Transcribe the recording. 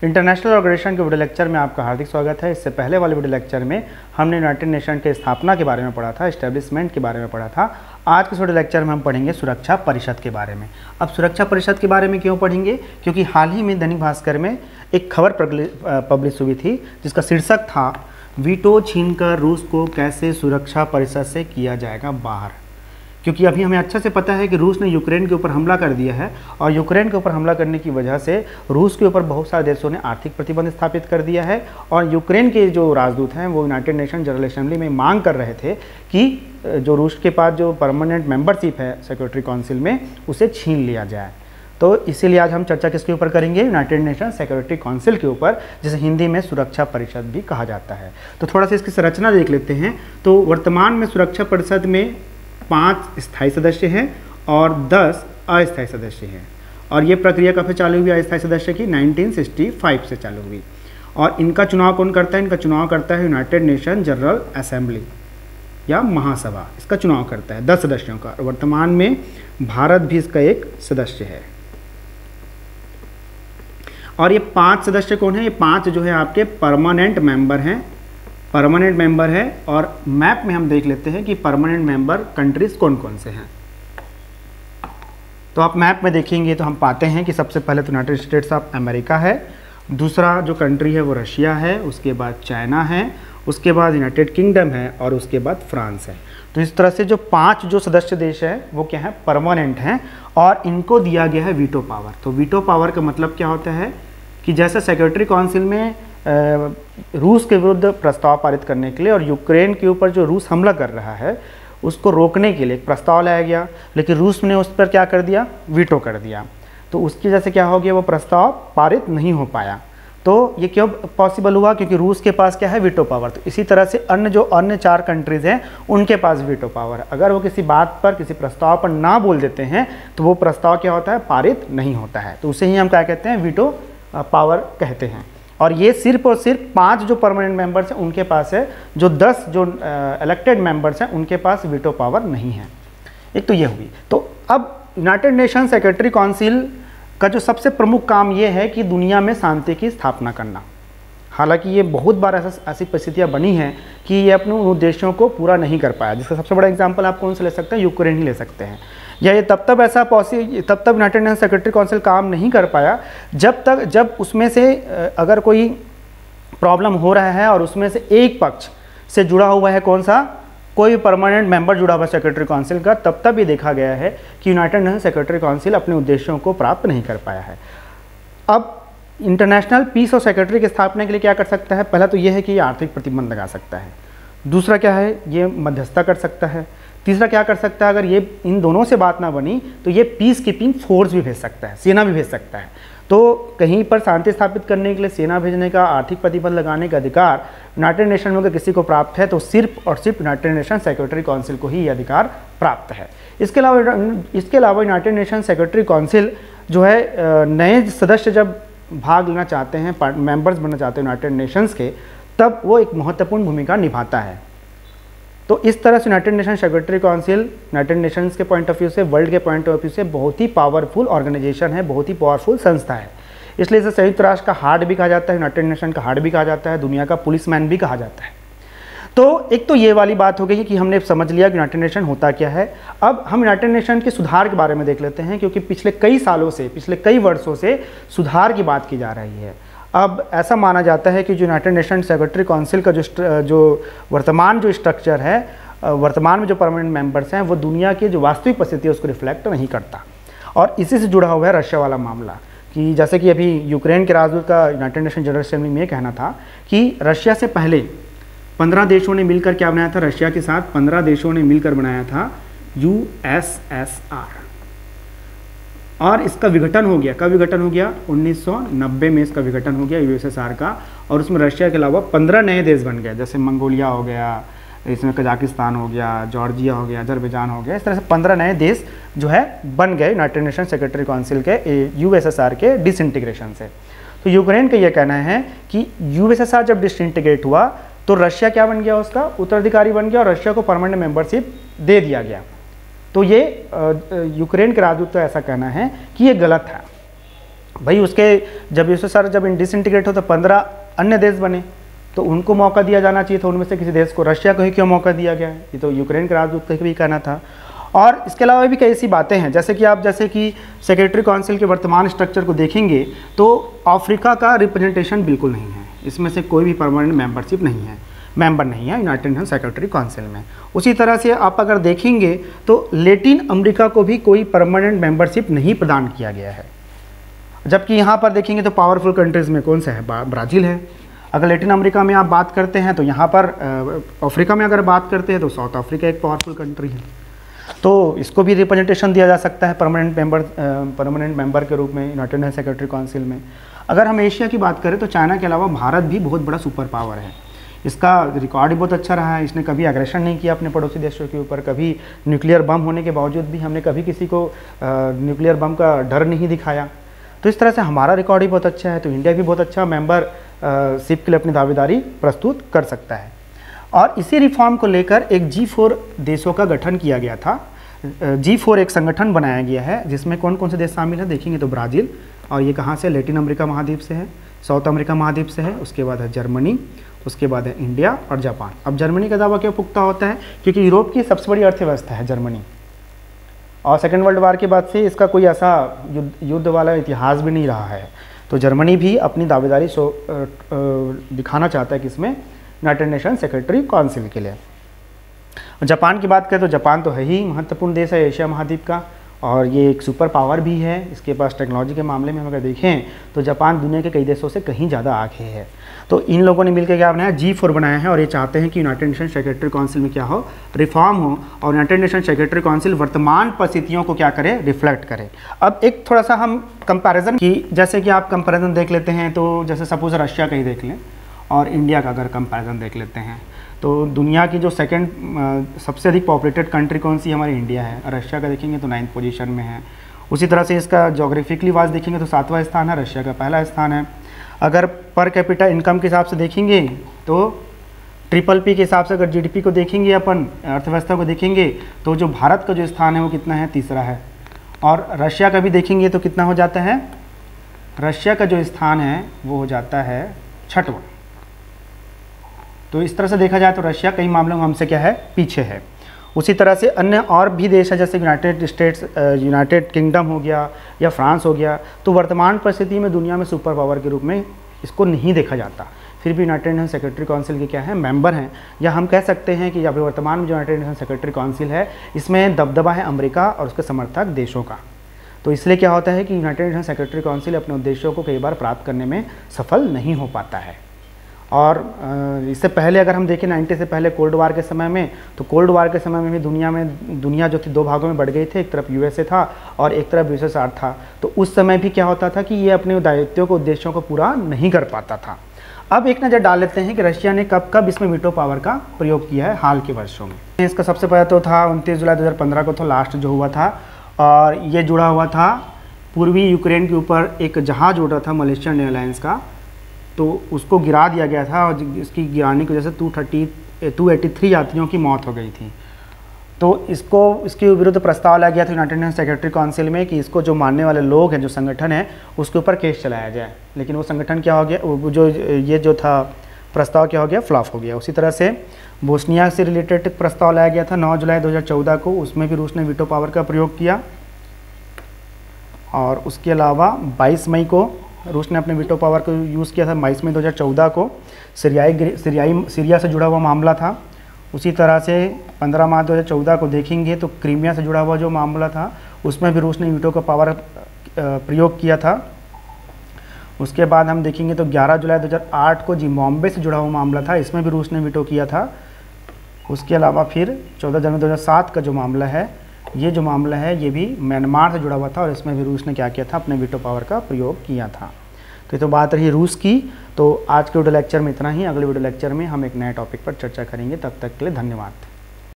International organisation के video lecture में आपका हार्दिक स्वागत है। इससे पहले वाले वीडियो लेक्चर में हमने यूनाइटेड नेशन के स्थापना के बारे में पढ़ा था, एस्टेब्लिशमेंट के बारे में पढ़ा था। आज के वीडियो लेक्चर में हम पढ़ेंगे सुरक्षा परिषद के बारे में। अब सुरक्षा परिषद के बारे में क्यों पढ़ेंगे? क्योंकि हाल ही में दैनिक भास्कर में एक खबर पब्लिश हुई थी जिसका शीर्षक था वीटो छीनकर रूस को कैसे सुरक्षा परिषद से किया जाएगा बाहर। क्योंकि अभी हमें अच्छा से पता है कि रूस ने यूक्रेन के ऊपर हमला कर दिया है और यूक्रेन के ऊपर हमला करने की वजह से रूस के ऊपर बहुत सारे देशों ने आर्थिक प्रतिबंध स्थापित कर दिया है। और यूक्रेन के जो राजदूत हैं वो यूनाइटेड नेशन जनरल असेंबली में मांग कर रहे थे कि जो रूस के पास जो परमानेंट मेंबरशिप है सिक्योरिटी काउंसिल में उसे छीन लिया जाए। तो इसीलिए आज हम चर्चा किसके ऊपर करेंगे? यूनाइटेड नेशन सिक्योरिटी काउंसिल के ऊपर, जिसे हिंदी में सुरक्षा परिषद भी कहा जाता है। तो थोड़ा सा इसकी संरचना देख लेते हैं। तो वर्तमान में सुरक्षा परिषद में 5 स्थायी सदस्य हैं और 10 अस्थायी सदस्य हैं। और ये प्रक्रिया कब से चालू हुई अस्थायी सदस्य की? 1965 से चालू हुई। और इनका चुनाव कौन करता है? इनका चुनाव करता है यूनाइटेड नेशन जनरल असेंबली या महासभा। इसका चुनाव करता है 10 सदस्यों का। वर्तमान में भारत भी इसका एक सदस्य है। और ये 5 सदस्य कौन है? ये 5 जो है आपके परमानेंट मेंबर हैं, परमानेंट मेंबर है। और मैप में हम देख लेते हैं कि परमानेंट मेंबर कंट्रीज कौन कौन से हैं। तो आप मैप में देखेंगे तो हम पाते हैं कि सबसे पहले तो यूनाइटेड स्टेट्स ऑफ अमेरिका है, दूसरा जो कंट्री है वो रशिया है, उसके बाद चाइना है, उसके बाद यूनाइटेड किंगडम है और उसके बाद फ्रांस है। तो इस तरह से जो 5 जो सदस्य देश है वो क्या है? परमानेंट हैं और इनको दिया गया है वीटो पावर। तो वीटो पावर का मतलब क्या होता है कि जैसे सिक्योरिटी काउंसिल में रूस के विरुद्ध प्रस्ताव पारित करने के लिए और यूक्रेन के ऊपर जो रूस हमला कर रहा है उसको रोकने के लिए एक प्रस्ताव लाया गया, लेकिन रूस ने उस पर क्या कर दिया? वीटो कर दिया। तो उसकी वजह से क्या हो गया? वो प्रस्ताव पारित नहीं हो पाया। तो ये क्यों पॉसिबल हुआ? क्योंकि रूस के पास क्या है? Veto power. तो इसी तरह से अन्य 4 कंट्रीज़ हैं उनके पास वीटो पावर है। अगर वो किसी बात पर, किसी प्रस्ताव पर ना बोल देते हैं तो वो प्रस्ताव क्या होता है? पारित नहीं होता है। तो उसे ही हम क्या कहते हैं? वीटो पावर कहते हैं। और ये सिर्फ और सिर्फ 5 जो परमानेंट मेंबर्स हैं उनके पास है, जो 10 जो इलेक्टेड मेंबर्स हैं उनके पास वीटो पावर नहीं है। एक तो ये हुई। तो अब यूनाइटेड नेशन सिक्योरिटी काउंसिल का जो सबसे प्रमुख काम ये है कि दुनिया में शांति की स्थापना करना। हालांकि ये बहुत बार ऐसी परिस्थितियाँ बनी हैं कि ये अपने उद्देश्यों को पूरा नहीं कर पाया, जिसका सबसे बड़ा एग्जांपल आप कौन से ले सकते हैं? यूक्रेन ही ले सकते हैं। या ये तब तब यूनाइटेड नेशन सिक्योरिटी काउंसिल काम नहीं कर पाया जब उसमें से अगर कोई प्रॉब्लम हो रहा है और उसमें से एक पक्ष से जुड़ा हुआ है कौन सा? कोई परमानेंट मेंबर जुड़ा हुआ सिक्योरिटी काउंसिल का, तब ये देखा गया है कि यूनाइटेड नेशन सिक्योरिटी काउंसिल अपने उद्देश्यों को प्राप्त नहीं कर पाया है। अब इंटरनेशनल पीस और सिक्योरिटी की स्थापना के लिए क्या कर सकता है? पहला तो ये है कि ये आर्थिक प्रतिबंध लगा सकता है। दूसरा क्या है? ये मध्यस्थता कर सकता है। तीसरा क्या कर सकता है? अगर ये इन दोनों से बात ना बनी तो ये पीस कीपिंग फोर्स भी भेज सकता है, सेना भी भेज सकता है। तो कहीं पर शांति स्थापित करने के लिए सेना भेजने का, आर्थिक प्रतिबंध लगाने का अधिकार यूनाइटेड नेशन में अगर किसी को प्राप्त है तो सिर्फ और सिर्फ यूनाइटेड नेशन सिक्योरिटी काउंसिल को ही ये अधिकार प्राप्त है। इसके अलावा यूनाइटेड नेशन सिक्योरिटी काउंसिल जो है नए सदस्य जब भाग लेना चाहते हैं, मेंबर्स बनना चाहते हैं यूनाइटेड नेशंस के, तब वो एक महत्वपूर्ण भूमिका निभाता है। तो इस तरह से United nation security council United Nations के पॉइंट ऑफ व्यू से, वर्ल्ड के पॉइंट ऑफ व्यू से बहुत ही पावरफुल ऑर्गेनाइजेशन है, बहुत ही पावरफुल संस्था है। इसलिए इसे संयुक्त राष्ट्र का हार्ट भी कहा जाता है, यूनाइटेड नेशन का हार्ट भी कहा जाता है, दुनिया का पुलिसमैन भी कहा जाता है। तो एक तो ये वाली बात हो गई कि हमने समझ लिया कि यूनाइटेड नेशन होता क्या है। अब हम यूनाइटेड नेशन के सुधार के बारे में देख लेते हैं, क्योंकि पिछले कई वर्षों से सुधार की बात की जा रही है। अब ऐसा माना जाता है कि जो यूनाइटेड नेशन सिक्योरिटी काउंसिल का जो वर्तमान जो स्ट्रक्चर है, वर्तमान में जो परमानेंट मेंबर्स हैं, वो दुनिया की जो वास्तविक परिस्थिति है उसको रिफ्लेक्ट नहीं करता। और इसी से जुड़ा हुआ है रशिया वाला मामला, कि जैसे कि अभी यूक्रेन के राजदूत का यूनाइटेड नेशन जनरल असेंबली में कहना था कि रशिया से पहले 15 देशों ने मिलकर क्या बनाया था? रशिया के साथ 15 देशों ने मिलकर बनाया था USSR। और इसका विघटन हो गया। कब विघटन हो गया? 1990 में इसका विघटन हो गया USSR का। और उसमें रशिया के अलावा 15 नए देश बन गए, जैसे मंगोलिया हो गया, इसमें कजाकिस्तान हो गया, जॉर्जिया हो गया, अजरबैजान हो गया। इस तरह से 15 नए देश जो है बन गए यूनाइटेड नेशन सिक्योरिटी काउंसिल के USSR के डिसइंटीग्रेशन से। तो यूक्रेन का यह कहना है कि USSR जब डिसइंटीग्रेट हुआ तो रशिया क्या बन गया? उसका उत्तराधिकारी बन गया और रशिया को परमानेंट मेंबरशिप दे दिया गया। तो ये यूक्रेन के राजदूत का ऐसा कहना है कि ये गलत है। भाई उसके जब यूएसएसआर जब डिसइंटीग्रेट हो तो 15 अन्य देश बने, तो उनको मौका दिया जाना चाहिए था उनमें से किसी देश को। रशिया को ही क्यों मौका दिया गया है? ये तो यूक्रेन के राजदूत का भी कहना था। और इसके अलावा भी कई ऐसी बातें हैं, जैसे कि सेक्रेटरी काउंसिल के वर्तमान स्ट्रक्चर को देखेंगे तो अफ्रीका का रिप्रेजेंटेशन बिल्कुल नहीं है, इसमें से कोई भी परमानेंट मेंबर नहीं है यूनाइटेड नेशन सेक्रेटरी काउंसिल में। उसी तरह से आप अगर देखेंगे तो लैटिन अमेरिका को भी कोई परमानेंट मेंबरशिप नहीं प्रदान किया गया है। जबकि यहाँ पर देखेंगे तो पावरफुल कंट्रीज़ में कौन सा है? ब्राज़ील है। अगर लैटिन अमेरिका में आप बात करते हैं तो यहाँ पर अफ्रीका में अगर बात करते हैं तो साउथ अफ्रीका एक पावरफुल कंट्री है, तो इसको भी रिप्रेजेंटेशन दिया जा सकता है परमानेंट मेंबर के रूप में यूनाइटेड नेशन सेक्रेटरी काउंसिल में। अगर हम एशिया की बात करें तो चाइना के अलावा भारत भी बहुत बड़ा सुपर पावर है। इसका रिकॉर्ड ही बहुत अच्छा रहा है, इसने कभी एग्रेशन नहीं किया अपने पड़ोसी देशों के ऊपर, कभी न्यूक्लियर बम होने के बावजूद भी हमने कभी किसी को न्यूक्लियर बम का डर नहीं दिखाया। तो इस तरह से हमारा रिकॉर्ड ही बहुत अच्छा है, तो इंडिया भी बहुत अच्छा मेंबर शिप के लिए अपनी दावेदारी प्रस्तुत कर सकता है। और इसी रिफॉर्म को लेकर एक G4 देशों का गठन किया गया था। G4 एक संगठन बनाया गया है जिसमें कौन कौन से देश शामिल हैं देखेंगे तो ब्राज़ील, और ये कहाँ से? लैटिन अमेरिका महाद्वीप से है, साउथ अमेरिका महाद्वीप से है। उसके बाद है जर्मनी, उसके बाद है इंडिया और जापान। अब जर्मनी का दावा क्यों पुख्ता होता है? क्योंकि यूरोप की सबसे बड़ी अर्थव्यवस्था है जर्मनी, और सेकेंड वर्ल्ड वार के बाद से इसका कोई ऐसा युद्ध वाला इतिहास भी नहीं रहा है। तो जर्मनी भी अपनी दावेदारी दिखाना चाहता है किसमें? यूनाइटेड नेशन सेक्रेटरी काउंसिल के लिए। जापान की बात करें तो जापान तो है ही महत्वपूर्ण देश है एशिया महाद्वीप का, और ये एक सुपर पावर भी है। इसके पास टेक्नोलॉजी के मामले में हम अगर देखें तो जापान दुनिया के कई देशों से कहीं ज़्यादा आगे है। तो इन लोगों ने मिलकर क्या बनाया? G4 बनाया है, और ये चाहते हैं कि यूनाइटेड नेशन सेक्रेटरी काउंसिल में क्या हो? रिफॉर्म हो, और यूनाइटेड नेशन सेक्रेटरी काउंसिल वर्तमान परिस्थितियों को क्या करे? रिफ्लेक्ट करे। अब एक थोड़ा सा हम कंपैरिजन की, जैसे कि आप कंपैरिजन देख लेते हैं, तो जैसे सपोज रशिया का ही देख लें और इंडिया का अगर कंपैरिजन देख लेते हैं, तो दुनिया की जो सबसे अधिक पॉपुलेटेड कंट्री कौन सी? हमारी इंडिया है। रशिया का देखेंगे तो 9th पोजीशन में है। उसी तरह से इसका जोग्राफिकली वाइज देखेंगे तो 7वां स्थान है, रशिया का पहला स्थान है। अगर पर कैपिटा इनकम के हिसाब से देखेंगे तो PPP के हिसाब से अगर GDP को देखेंगे, अपन अर्थव्यवस्था को देखेंगे, तो जो भारत का जो स्थान है वो कितना है? 3रा है। और रशिया का भी देखेंगे तो कितना हो जाता है? रशिया का जो स्थान है वो हो जाता है 6वां। तो इस तरह से देखा जाए तो रशिया कई मामलों में हमसे क्या है? पीछे है। उसी तरह से अन्य और भी देश है, जैसे यूनाइटेड किंगडम हो गया या फ्रांस हो गया, तो वर्तमान परिस्थिति में दुनिया में सुपर पावर के रूप में इसको नहीं देखा जाता। फिर भी यूनाइटेड नेशन सेक्रेटरी काउंसिल के क्या है? मेंबर हैं, या हम कह सकते हैं कि अभी वर्तमान में जो यूनाइटेड नेशन सेक्रेटरी काउंसिल है इसमें दबदबा है अमेरिका और उसके समर्थक देशों का। तो इसलिए क्या होता है कि यूनाइटेड नेशन सेक्रेटरी काउंसिल अपने उद्देश्यों को कई बार प्राप्त करने में सफल नहीं हो पाता है। और इससे पहले अगर हम देखें 90 से पहले कोल्ड वार के समय में, तो कोल्ड वार के समय में भी दुनिया जो थी 2 भागों में बढ़ गई थी। एक तरफ USA था और एक तरफ USSR था। तो उस समय भी क्या होता था कि ये अपने दायित्वों को उद्देश्यों को पूरा नहीं कर पाता था। अब एक नज़र डाल लेते हैं कि रशिया ने कब कब इसमें वीटो पावर का प्रयोग किया है हाल के वर्षों में। इसका सबसे पहले तो था 29 जुलाई 2015 को, तो लास्ट जो हुआ था, और ये जुड़ा हुआ था पूर्वी यूक्रेन के ऊपर एक जहाज़ उड़ रहा था मलेशियन एयरलाइंस का, तो उसको गिरा दिया गया था, और इसकी गिराने की वजह से 283 यात्रियों की मौत हो गई थी। तो इसके विरुद्ध प्रस्ताव लाया गया था यूनाइटेड नेशन सेक्रेटरी काउंसिल में कि इसको जो मानने वाले लोग हैं, जो संगठन है, उसके ऊपर केस चलाया जाए। लेकिन वो संगठन क्या हो गया, जो था प्रस्ताव क्या हो गया? फ्लॉप हो गया। उसी तरह से बोस्निया से रिलेटेड प्रस्ताव लाया गया था 9 जुलाई 2014 को, उसमें भी रूस ने वीटो पावर का प्रयोग किया। और उसके अलावा 22 मई को रूस ने अपने वीटो पावर को यूज़ किया था। 22 मई 2014 को सीरिया से जुड़ा हुआ मामला था। उसी तरह से 15 मार्च 2014 को देखेंगे तो क्रीमिया से जुड़ा हुआ जो मामला था, उसमें भी रूस ने वीटो का पावर प्रयोग किया था। उसके बाद हम देखेंगे तो 11 जुलाई 2008 को जिम्बाब्वे से जुड़ा हुआ मामला था, इसमें भी रूस ने वीटो किया था। उसके अलावा फिर 14 जनवरी 2007 का जो मामला है, ये भी म्यांमार से जुड़ा हुआ था, और इसमें भी रूस ने क्या किया था? अपने वीटो पावर का प्रयोग किया था। तो ये तो बात रही रूस की। तो आज के वीडियो लेक्चर में इतना ही। अगले वीडियो लेक्चर में हम एक नए टॉपिक पर चर्चा करेंगे। तब तक के लिए धन्यवाद।